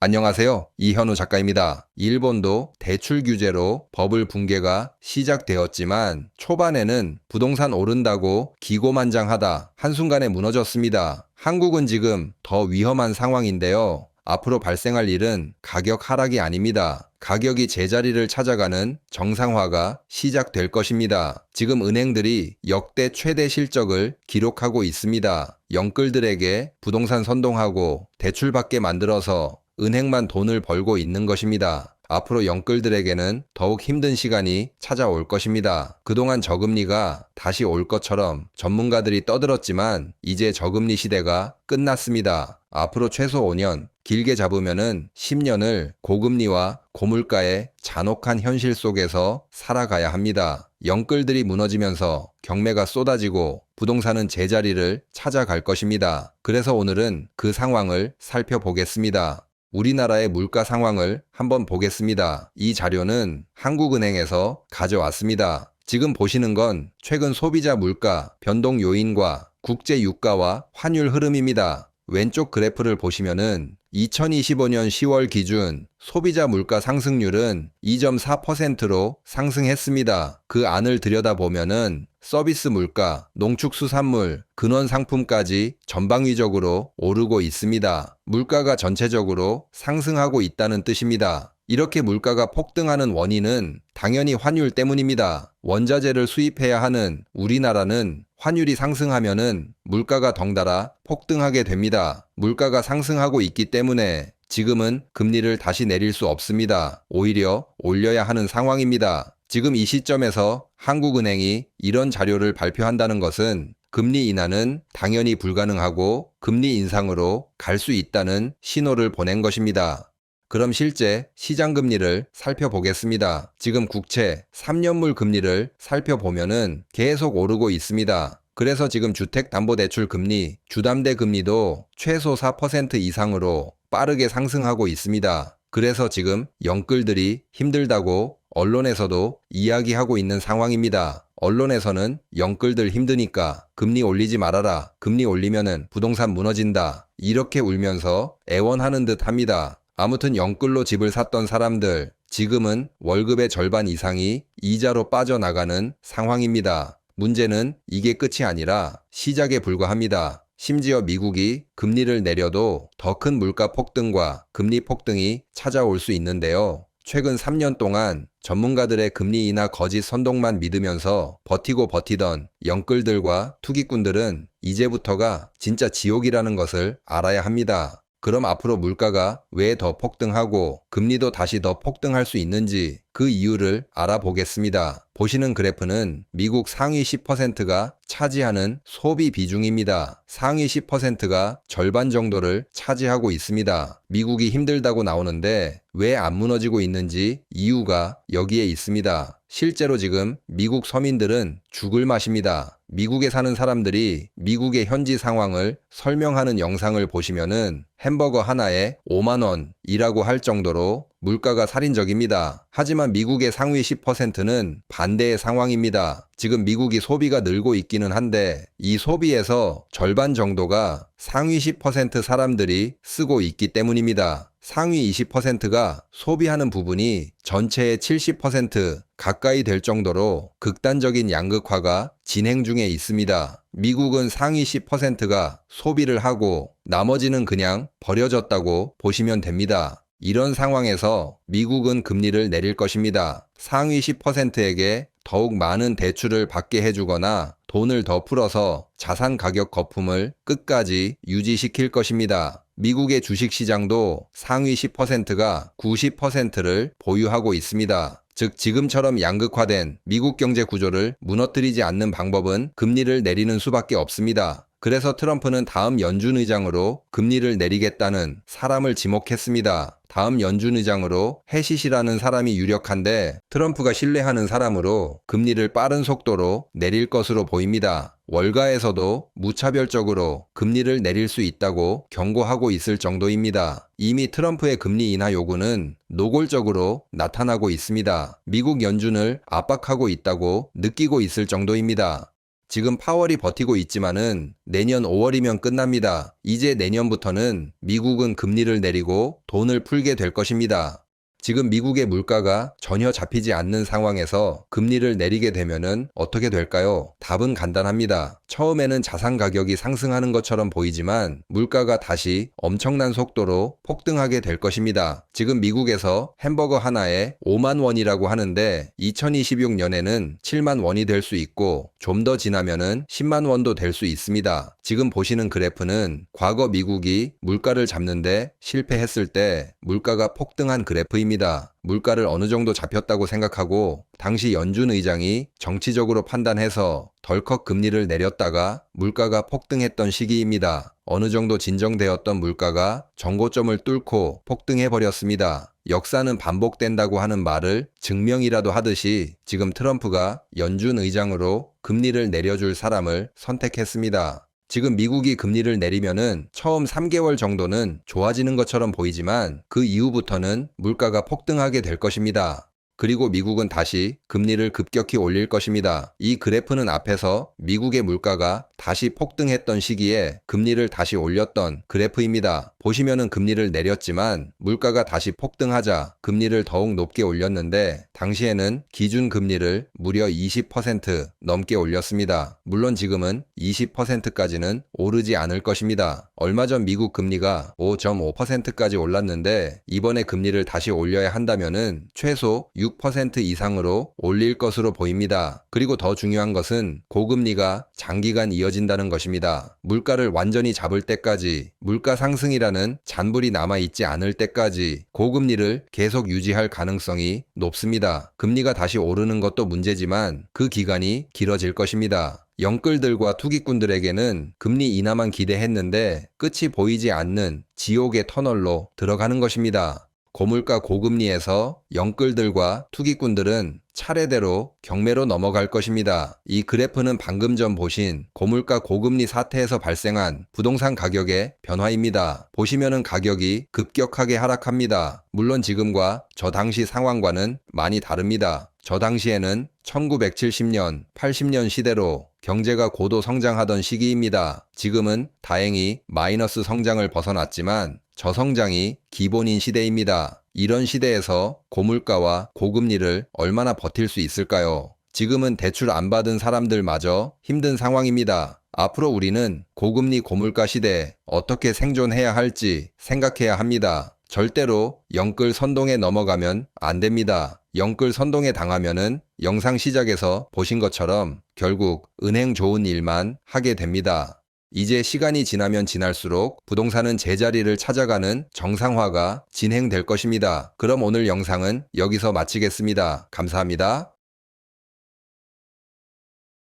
안녕하세요. 이현우 작가입니다. 일본도 대출 규제로 버블 붕괴가 시작되었지만 초반에는 부동산 오른다고 기고만장하다 한순간에 무너졌습니다. 한국은 지금 더 위험한 상황인데요. 앞으로 발생할 일은 가격 하락이 아닙니다. 가격이 제자리를 찾아가는 정상화가 시작될 것입니다. 지금 은행들이 역대 최대 실적을 기록하고 있습니다. 영끌들에게 부동산 선동하고 대출받게 만들어서 은행만 돈을 벌고 있는 것입니다. 앞으로 영끌들에게는 더욱 힘든 시간이 찾아올 것입니다. 그동안 저금리가 다시 올 것처럼 전문가들이 떠들었지만 이제 저금리 시대가 끝났습니다. 앞으로 최소 5년, 길게 잡으면은 10년을 고금리와 고물가의 잔혹한 현실 속에서 살아가야 합니다. 영끌들이 무너지면서 경매가 쏟아지고 부동산은 제자리를 찾아갈 것입니다. 그래서 오늘은 그 상황을 살펴보겠습니다. 우리나라의 물가 상황을 한번 보겠습니다. 이 자료는 한국은행에서 가져왔습니다. 지금 보시는 건 최근 소비자 물가 변동 요인과 국제 유가와 환율 흐름입니다. 왼쪽 그래프를 보시면은 2025년 10월 기준 소비자 물가 상승률은 2.4%로 상승했습니다. 그 안을 들여다보면은 서비스 물가, 농축수산물, 근원상품까지 전방위적으로 오르고 있습니다. 물가가 전체적으로 상승하고 있다는 뜻입니다. 이렇게 물가가 폭등하는 원인은 당연히 환율 때문입니다. 원자재를 수입해야 하는 우리나라는 환율이 상승하면은 물가가 덩달아 폭등하게 됩니다. 물가가 상승하고 있기 때문에 지금은 금리를 다시 내릴 수 없습니다. 오히려 올려야 하는 상황입니다. 지금 이 시점에서 한국은행이 이런 자료를 발표한다는 것은 금리 인하는 당연히 불가능하고 금리 인상으로 갈 수 있다는 신호를 보낸 것입니다. 그럼 실제 시장 금리를 살펴보겠습니다. 지금 국채 3년물 금리를 살펴보면은 계속 오르고 있습니다. 그래서 지금 주택담보대출 금리, 주담대 금리도 최소 4% 이상으로 빠르게 상승하고 있습니다. 그래서 지금 영끌들이 힘들다고 언론에서도 이야기하고 있는 상황입니다. 언론에서는 영끌들 힘드니까 금리 올리지 말아라. 금리 올리면은 부동산 무너진다. 이렇게 울면서 애원하는 듯 합니다. 아무튼 영끌로 집을 샀던 사람들, 지금은 월급의 절반 이상이 이자로 빠져나가는 상황입니다. 문제는 이게 끝이 아니라 시작에 불과합니다. 심지어 미국이 금리를 내려도 더 큰 물가 폭등과 금리 폭등이 찾아올 수 있는데요. 최근 3년 동안 전문가들의 금리 인하 거짓 선동만 믿으면서 버티던 영끌들과 투기꾼들은 이제부터가 진짜 지옥이라는 것을 알아야 합니다. 그럼 앞으로 물가가 왜 더 폭등하고 금리도 다시 더 폭등할 수 있는지 그 이유를 알아보겠습니다. 보시는 그래프는 미국 상위 10%가 차지하는 소비 비중입니다. 상위 10%가 절반 정도를 차지하고 있습니다. 미국이 힘들다고 나오는데 왜 안 무너지고 있는지 이유가 여기에 있습니다. 실제로 지금 미국 서민들은 죽을 맛입니다. 미국에 사는 사람들이 미국의 현지 상황을 설명하는 영상을 보시면은 햄버거 하나에 5만 원이라고 할 정도로 물가가 살인적입니다. 하지만 미국의 상위 10%는 반대의 상황입니다. 지금 미국이 소비가 늘고 있기는 한데 이 소비에서 절반 정도가 상위 10% 사람들이 쓰고 있기 때문입니다. 상위 20%가 소비하는 부분이 전체의 70% 가까이 될 정도로 극단적인 양극화가 진행 중에 있습니다. 미국은 상위 10%가 소비를 하고 나머지는 그냥 버려졌다고 보시면 됩니다. 이런 상황에서 미국은 금리를 내릴 것입니다. 상위 10%에게 더욱 많은 대출을 받게 해주거나 돈을 더 풀어서 자산 가격 거품을 끝까지 유지시킬 것입니다. 미국의 주식시장도 상위 10%가 90%를 보유하고 있습니다. 즉 지금처럼 양극화된 미국 경제 구조를 무너뜨리지 않는 방법은 금리를 내리는 수밖에 없습니다. 그래서 트럼프는 다음 연준 의장으로 금리를 내리겠다는 사람을 지목했습니다. 다음 연준 의장으로 해시시라는 사람이 유력한데 트럼프가 신뢰하는 사람으로 금리를 빠른 속도로 내릴 것으로 보입니다. 월가에서도 무차별적으로 금리를 내릴 수 있다고 경고하고 있을 정도입니다. 이미 트럼프의 금리 인하 요구는 노골적으로 나타나고 있습니다. 미국 연준을 압박하고 있다고 느끼고 있을 정도입니다. 지금 파월이 버티고 있지만은 내년 5월이면 끝납니다. 이제 내년부터는 미국은 금리를 내리고 돈을 풀게 될 것입니다. 지금 미국의 물가가 전혀 잡히지 않는 상황에서 금리를 내리게 되면은 어떻게 될까요? 답은 간단합니다. 처음에는 자산 가격이 상승하는 것처럼 보이지만 물가가 다시 엄청난 속도로 폭등하게 될 것입니다. 지금 미국에서 햄버거 하나에 5만 원이라고 하는데 2026년에는 7만 원이 될 수 있고 좀 더 지나면은 10만 원도 될 수 있습니다. 지금 보시는 그래프는 과거 미국이 물가를 잡는데 실패했을 때 물가가 폭등한 그래프입니다. 물가를 어느 정도 잡혔다고 생각하고 당시 연준 의장이 정치적으로 판단해서 덜컥 금리를 내렸다가 물가가 폭등했던 시기입니다. 어느 정도 진정되었던 물가가 정고점을 뚫고 폭등해 버렸습니다. 역사는 반복된다고 하는 말을 증명이라도 하듯이 지금 트럼프가 연준 의장으로 금리를 내려줄 사람을 선택했습니다. 지금 미국이 금리를 내리면은 처음 3개월 정도는 좋아지는 것처럼 보이지만 그 이후부터는 물가가 폭등하게 될 것입니다. 그리고 미국은 다시 금리를 급격히 올릴 것입니다. 이 그래프는 앞에서 미국의 물가가 다시 폭등했던 시기에 금리를 다시 올렸던 그래프입니다. 보시면은 금리를 내렸지만 물가가 다시 폭등하자 금리를 더욱 높게 올렸는데 당시에는 기준 금리를 무려 20% 넘게 올렸습니다. 물론 지금은 20%까지는 오르지 않을 것입니다. 얼마 전 미국 금리가 5.5%까지 올랐는데 이번에 금리를 다시 올려야 한다면은 최소 6% 이상으로 올릴 것으로 보입니다. 그리고 더 중요한 것은 고금리가 장기간 이어진다는 것입니다. 물가를 완전히 잡을 때까지, 물가 상승이라는 잔불이 남아있지 않을 때까지 고금리를 계속 유지할 가능성이 높습니다. 금리가 다시 오르는 것도 문제지만 그 기간이 길어질 것입니다. 영끌들과 투기꾼들에게는 금리 인하만 기대했는데 끝이 보이지 않는 지옥의 터널로 들어가는 것입니다. 고물가 고금리에서 영끌들과 투기꾼들은 차례대로 경매로 넘어갈 것입니다. 이 그래프는 방금 전 보신 고물가 고금리 사태에서 발생한 부동산 가격의 변화입니다. 보시면은 가격이 급격하게 하락합니다. 물론 지금과 저 당시 상황과는 많이 다릅니다. 저 당시에는 1970년, 80년 시대로 경제가 고도 성장하던 시기입니다. 지금은 다행히 마이너스 성장을 벗어났지만 저성장이 기본인 시대입니다. 이런 시대에서 고물가와 고금리를 얼마나 버틸 수 있을까요? 지금은 대출 안 받은 사람들마저 힘든 상황입니다. 앞으로 우리는 고금리 고물가 시대에 어떻게 생존해야 할지 생각해야 합니다. 절대로 영끌 선동에 넘어가면 안 됩니다. 영끌 선동에 당하면은 영상 시작에서 보신 것처럼 결국 은행 좋은 일만 하게 됩니다. 이제 시간이 지나면 지날수록 부동산은 제자리를 찾아가는 정상화가 진행될 것입니다. 그럼 오늘 영상은 여기서 마치겠습니다. 감사합니다.